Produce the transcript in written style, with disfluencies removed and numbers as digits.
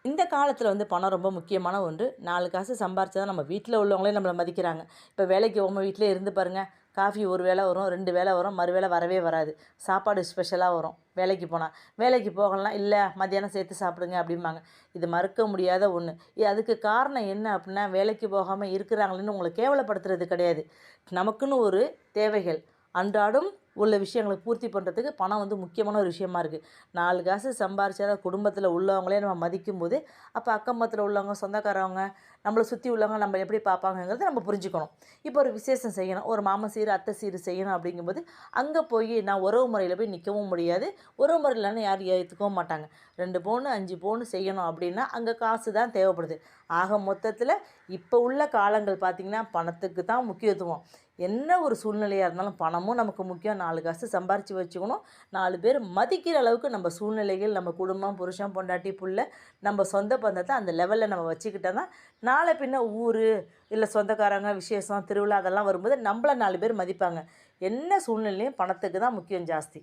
இந்த காலத்தில் வந்து பணம் ரொம்ப முக்கியமான ஒன்று. 4 காசு சம்பாரிச்சா தான் நம்ம வீட்டில் உள்ளவங்களே நம்மள மதிக்கிறாங்க. இப்போ வேலைக்கு போகாம வீட்டிலே இருந்து பாருங்கள். காஃபி ஒரு வேளை வரும், 2 வேளை வரும், மறுவேளை வரவே வராது. சாப்பாடு ஸ்பெஷலாக வரும் வேலைக்கு போனா. வேலைக்கு போகலனா, "இல்ல மத்தியானம் சேர்த்து சாப்பிடுங்க" அப்படிம்பாங்க. இது மறுக்க முடியாத ஒண்ணு. அதுக்கு காரணம் என்ன அப்படின்னா, வேலைக்கு போகாம இருக்கிறாங்களேன்னு உங்கள கேவலப்படுத்துறது கிடையாது. நமக்குன்னு ஒரு தேவைகள், அன்றாடம் உள்ள விஷயங்கள பூர்த்தி பண்ணுறதுக்கு பணம் வந்து முக்கியமான ஒரு விஷயமா இருக்குது. 4 காசு சம்பாரிச்சா தான் குடும்பத்தில் உள்ளவங்களே நம்ம மதிக்கும்போது, அப்போ அக்கம் பக்கத்துல உள்ளவங்க, சொந்தக்காரவங்க, நம்மள சுற்றி உள்ளவங்க நம்ம எப்படி பார்ப்பாங்கங்கிறத நம்ம புரிஞ்சுக்கணும். இப்போ ஒரு விசேஷம் செய்யணும், ஒரு மாமன் சீர், அத்தை சீர் செய்யணும் அப்படிங்கும்போது, அங்கே போய் நான் உறவு முறையில் போய் நிற்கவும் முடியாது. உறவு முறையிலன்னு யாரும் ஏற்றுக்கவும் மாட்டாங்க. 2 பவுனு 5 பவுனு செய்யணும் அப்படின்னா, அங்கே காசு தான் தேவைப்படுது. ஆக மொத்தத்தில் இப்போ உள்ள காலங்கள் பார்த்திங்கன்னா, பணத்துக்கு தான் முக்கியத்துவம். என்ன ஒரு சூழ்நிலையாக இருந்தாலும் பணமும் நமக்கு முக்கியம். 4 காசு சம்பாரித்து வச்சுக்கணும். 4 பேர் மதிக்கிற அளவுக்கு நம்ம சூழ்நிலைகள், நம்ம குடும்பம், புருஷன், பொண்டாட்டி, புள்ள, நம்ம சொந்த பந்தத்தை அந்த லெவலில் நம்ம வச்சுக்கிட்டா தான் நாளை பின்ன ஊர் இல்லை சொந்தக்காரங்க, விசேஷம், திருவிழா அதெல்லாம் வரும்போது நம்மள 4 பேர் மதிப்பாங்க. என்ன சூழ்நிலையும் பணத்துக்கு தான் முக்கியம் ஜாஸ்தி.